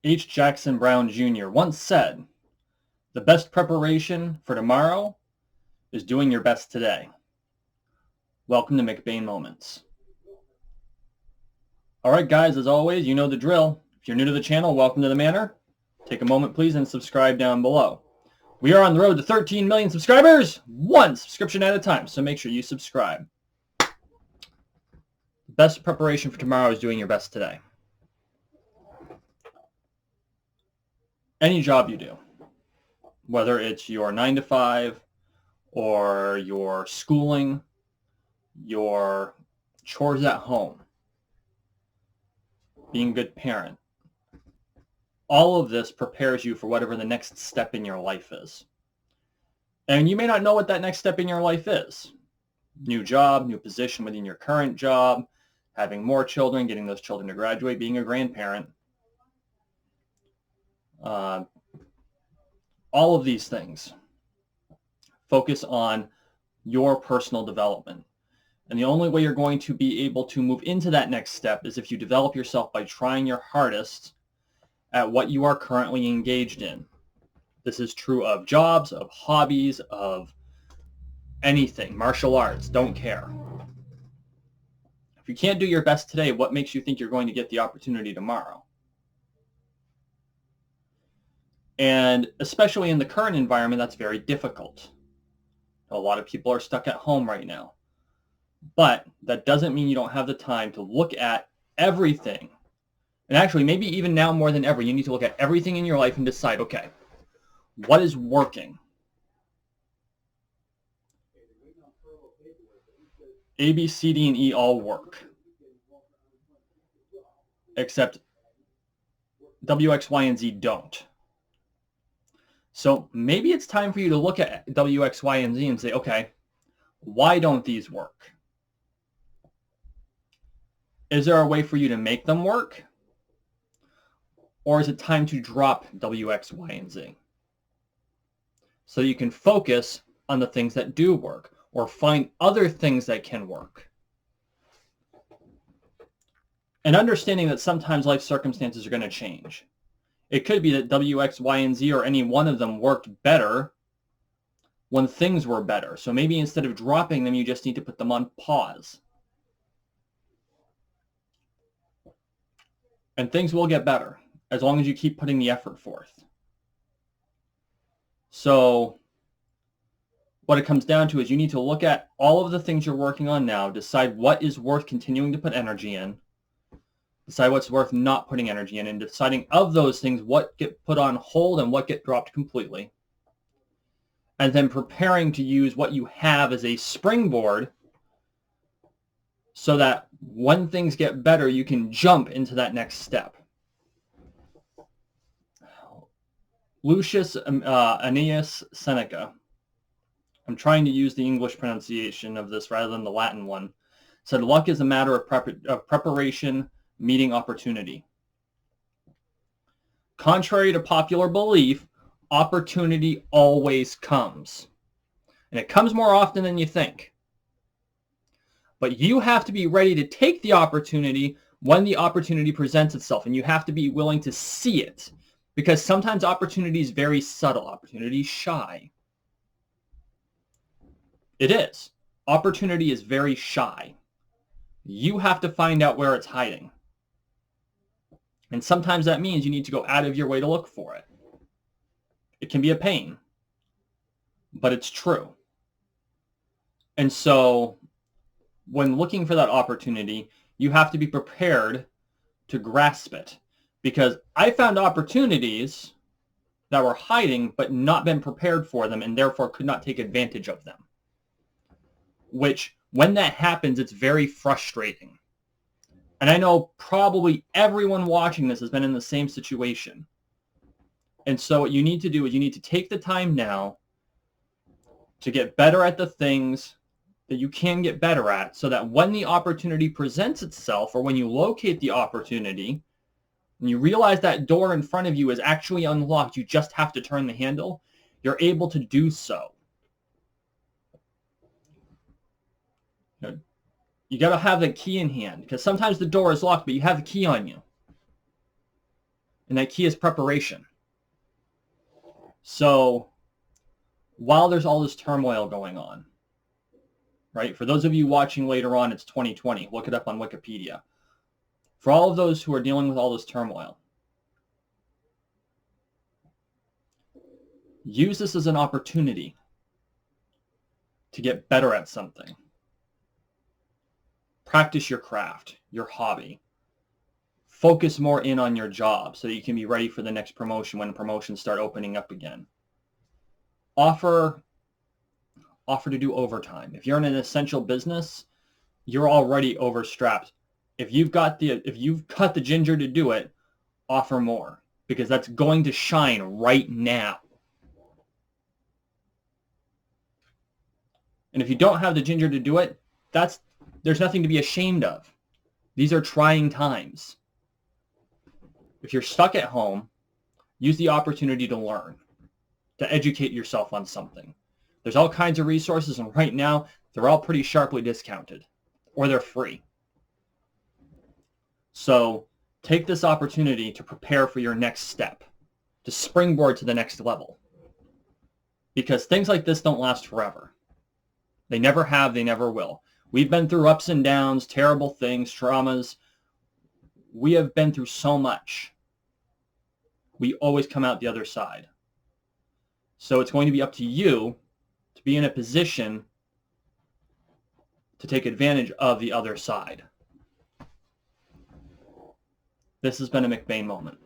H. Jackson Brown Jr. once said, "The best preparation for tomorrow is doing your best today." Welcome to McBain Moments. All right, guys, as always, you know the drill. If you're new to the channel, welcome to the manor. Take a moment, please, and subscribe down below. We are on the road to 13 million subscribers, one subscription at a time, so make sure you subscribe. The best preparation for tomorrow is doing your best today. Any job you do, whether it's your 9 to 5 or your schooling, your chores at home, being a good parent, all of this prepares you for whatever the next step in your life is. And you may not know what that next step in your life is. New job, new position within your current job, having more children, getting those children to graduate, being a grandparent. All of these things focus on your personal development. And the only way you're going to be able to move into that next step is if you develop yourself by trying your hardest at what you are currently engaged in. This is true of jobs, of hobbies, of anything, martial arts, don't care. If you can't do your best today, what makes you think you're going to get the opportunity tomorrow? And especially in the current environment, that's very difficult. A lot of people are stuck at home right now. But that doesn't mean you don't have the time to look at everything. And actually, maybe even now more than ever, you need to look at everything in your life and decide, okay, what is working? A, B, C, D, and E all work. Except W, X, Y, and Z don't. So maybe it's time for you to look at W, X, Y, and Z and say, okay, why don't these work? Is there a way for you to make them work? Or is it time to drop W, X, Y, and Z? So you can focus on the things that do work or find other things that can work. And understanding that sometimes life circumstances are going to change. It could be that W, X, Y, and Z or any one of them worked better when things were better. So maybe instead of dropping them, you just need to put them on pause. And things will get better as long as you keep putting the effort forth. So what it comes down to is you need to look at all of the things you're working on now, decide what is worth continuing to put energy in, decide what's worth not putting energy in, and deciding of those things what get put on hold and what get dropped completely. And then preparing to use what you have as a springboard so that when things get better, you can jump into that next step. Lucius, Annaeus, Seneca. I'm trying to use the English pronunciation of this rather than the Latin one. Said, luck is a matter of preparation meeting opportunity. Contrary to popular belief, opportunity always comes. And it comes more often than you think. But you have to be ready to take the opportunity when the opportunity presents itself. And you have to be willing to see it. Because sometimes opportunity is very subtle. Opportunity is shy. It is. Opportunity is very shy. You have to find out where it's hiding. And sometimes that means you need to go out of your way to look for it. It can be a pain, but it's true. And so when looking for that opportunity, you have to be prepared to grasp it. Because I found opportunities that were hiding but not been prepared for them and therefore could not take advantage of them. Which, when that happens, it's very frustrating. And I know probably everyone watching this has been in the same situation. And so what you need to do is you need to take the time now to get better at the things that you can get better at so that when the opportunity presents itself or when you locate the opportunity and you realize that door in front of you is actually unlocked, you just have to turn the handle, you're able to do so. You got to have the key in hand because sometimes the door is locked, but you have the key on you. And that key is preparation. So while there's all this turmoil going on, right? For those of you watching later on, it's 2020. Look it up on Wikipedia. For all of those who are dealing with all this turmoil, use this as an opportunity to get better at something. Practice your craft, your hobby. Focus more in on your job so that you can be ready for the next promotion when promotions start opening up again. Offer to do overtime. If you're in an essential business, you're already overstrapped. If you've got the ginger to do it, offer more, because that's going to shine right now. And if you don't have the ginger to do it, there's nothing to be ashamed of. These are trying times. If you're stuck at home, use the opportunity to learn, to educate yourself on something. There's all kinds of resources, and right now, they're all pretty sharply discounted, or they're free. So take this opportunity to prepare for your next step, to springboard to the next level. Because things like this don't last forever. They never have, they never will. We've been through ups and downs, terrible things, traumas. We have been through so much. We always come out the other side. So it's going to be up to you to be in a position to take advantage of the other side. This has been a McBain moment.